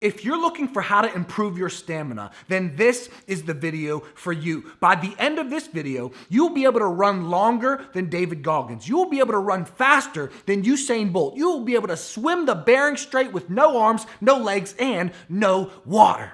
If you're looking for how to improve your stamina, then this is the video for you. By the end of this video, you'll be able to run longer than David Goggins. You'll be able to run faster than Usain Bolt. You'll be able to swim the Bering Strait with no arms, no legs, and no water.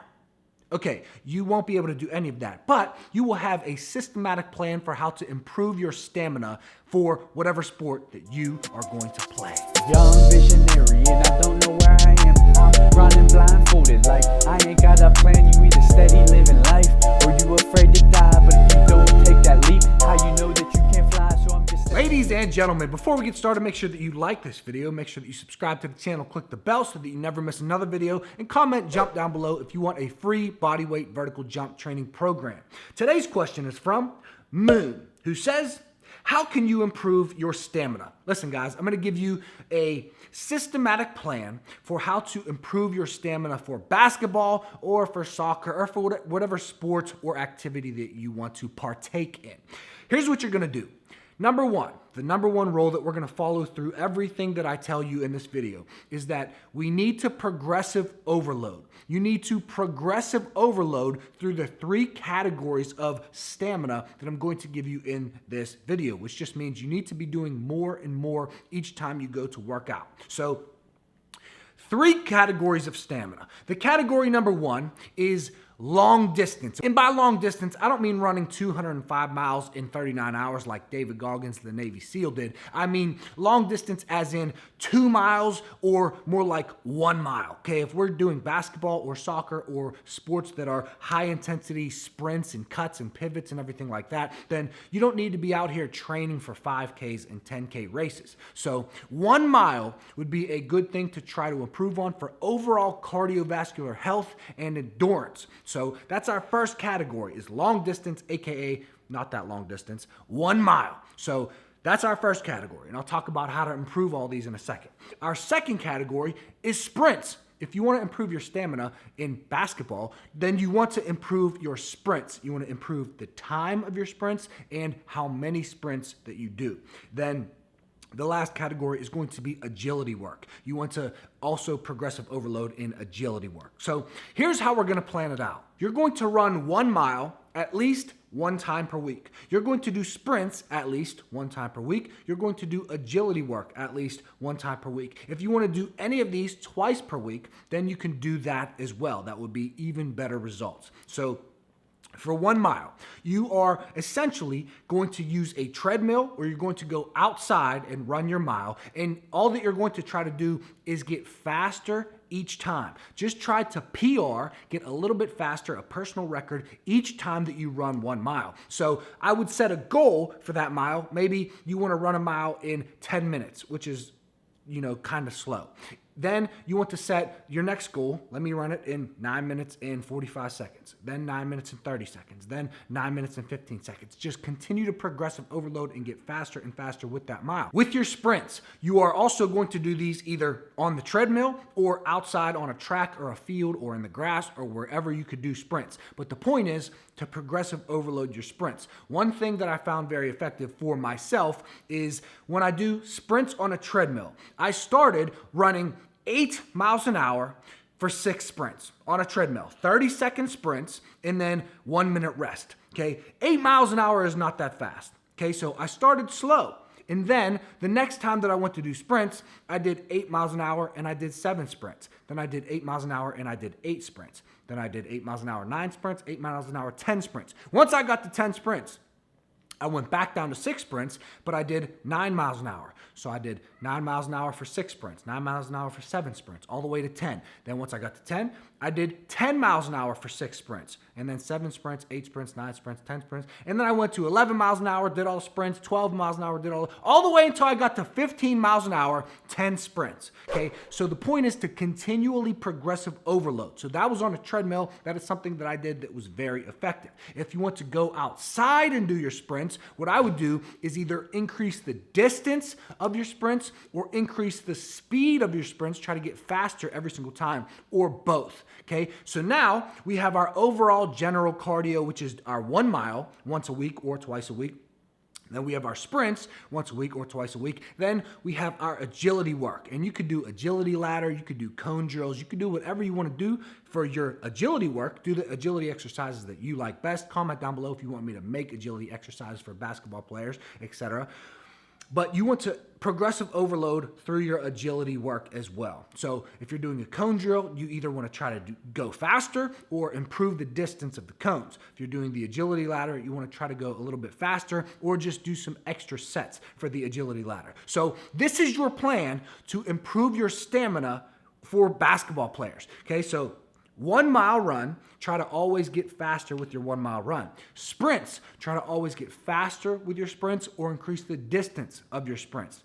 Okay, you won't be able to do any of that, but you will have a systematic plan for how to improve your stamina for whatever sport that you are going to play. Young visionary, and I don't know where I am. I'm running blindfolded, like I ain't got a plan. You either steady living life, or you afraid to die. But if you don't take that leap, how you know that you can't fly? So I'm just Ladies and gentlemen, before we get started, make sure that you like this video, make sure that you subscribe to the channel, click the bell so that you never miss another video, and comment jump down below if you want a free bodyweight vertical jump training program. Today's question is from Moon, who says, how can you improve your stamina? Listen, guys, I'm going to give you a systematic plan for how to improve your stamina for basketball or for soccer or for whatever sport or activity that you want to partake in. Here's what you're going to do. Number one, the number one rule that we're going to follow through everything that I tell you in this video is that we need to progressive overload. You need to progressive overload through the three categories of stamina that I'm going to give you in this video, which just means you need to be doing more and more each time you go to work out. So, three categories of stamina. The category number one is long distance. And by long distance, I don't mean running 205 miles in 39 hours like David Goggins, the Navy SEAL, did. I mean long distance as in 2 miles or more like 1 mile. Okay, if we're doing basketball or soccer or sports that are high intensity sprints and cuts and pivots and everything like that, then you don't need to be out here training for 5Ks and 10K races. So 1 mile would be a good thing to try to improve on for overall cardiovascular health and endurance. So that's our first category, is long distance, aka not that long distance, 1 mile. So that's our first category, and I'll talk about how to improve all these in a second. Our second category is sprints. If you want to improve your stamina in basketball, then you want to improve your sprints. You want to improve the time of your sprints and how many sprints that you do. Then the last category is going to be agility work. You want to also progressive overload in agility work. So here's how we're going to plan it out. You're going to run 1 mile at least 1 time per week. You're going to do sprints at least 1 time per week. You're going to do agility work at least 1 time per week. If you want to do any of these twice per week, then you can do that as well. That would be even better results. So for 1 mile, you are essentially going to use a treadmill, or you're going to go outside and run your mile. And all that you're going to try to do is get faster each time. Just try to PR, get a little bit faster, a personal record each time that you run 1 mile. So I would set a goal for that mile. Maybe you want to run a mile in 10 minutes, which is, kind of slow. Then you want to set your next goal. Let me run it in 9 minutes and 45 seconds, then 9 minutes and 30 seconds, then 9 minutes and 15 seconds. Just continue to progressive overload and get faster and faster with that mile. With your sprints, you are also going to do these either on the treadmill or outside on a track or a field or in the grass or wherever you could do sprints. But the point is to progressive overload your sprints. One thing that I found very effective for myself is when I do sprints on a treadmill, I started running 8 miles an hour for 6 sprints on a treadmill, 30-second sprints, and then 1 minute rest. Okay, 8 miles an hour is not that fast. Okay, so I started slow. And then the next time that I went to do sprints, I did 8 miles an hour and I did 7 sprints. Then I did 8 miles an hour and I did 8 sprints. Then I did 8 miles an hour, 9 sprints, 8 miles an hour, 10 sprints. Once I got to 10 sprints, I went back down to 6 sprints, but I did 9 miles an hour. So I did 9 miles an hour for 6 sprints, 9 miles an hour for 7 sprints, all the way to 10. Then once I got to 10, I did 10 miles an hour for 6 sprints, and then 7 sprints, 8 sprints, 9 sprints, 10 sprints. And then I went to 11 miles an hour, did all the sprints, 12 miles an hour, did all the way until I got to 15 miles an hour, 10 sprints. Okay, so the point is to continually progressive overload. So that was on a treadmill. That is something that I did that was very effective. If you want to go outside and do your sprints, what I would do is either increase the distance of your sprints or increase the speed of your sprints, try to get faster every single time, or both. Okay, so now we have our overall general cardio, which is our 1 mile once a week or twice a week. Then we have our sprints once a week or twice a week. Then we have our agility work. And you could do agility ladder, you could do cone drills, you could do whatever you want to do for your agility work. Do the agility exercises that you like best. Comment down below if you want me to make agility exercises for basketball players, etc. But you want to progressive overload through your agility work as well. So if you're doing a cone drill, you either want to try to go faster or improve the distance of the cones. If you're doing the agility ladder, you want to try to go a little bit faster or just do some extra sets for the agility ladder. So this is your plan to improve your stamina for basketball players. Okay, so 1 mile run, try to always get faster with your 1 mile run. Sprints, try to always get faster with your sprints or increase the distance of your sprints.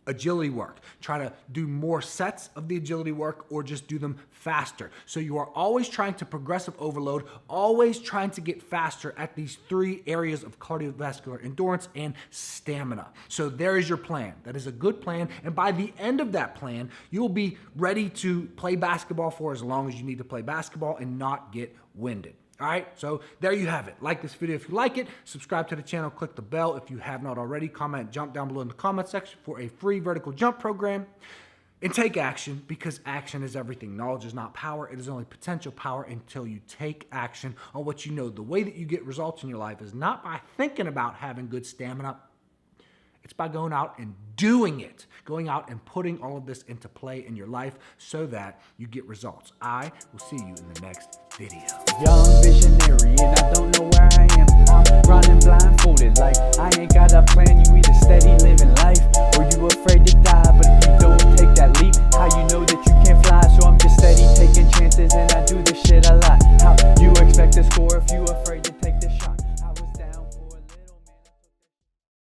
Agility work, try to do more sets of the agility work or just do them faster. So you are always trying to progressive overload, always trying to get faster at these 3 areas of cardiovascular endurance and stamina. So there is your plan. That is a good plan. And by the end of that plan, you will be ready to play basketball for as long as you need to play basketball and not get winded. All right, so there you have it. Like this video if you like it, subscribe to the channel, click the bell if you have not already, comment, jump down below in the comment section for a free vertical jump program, and take action because action is everything. Knowledge is not power. It is only potential power until you take action on what you know. The way that you get results in your life is not by thinking about having good stamina. It's by going out and doing it, going out and putting all of this into play in your life so that you get results. I will see you in the next video. Young visionary, and I don't know where I am. I'm running blindfolded, like I ain't got a plan. You either steady living life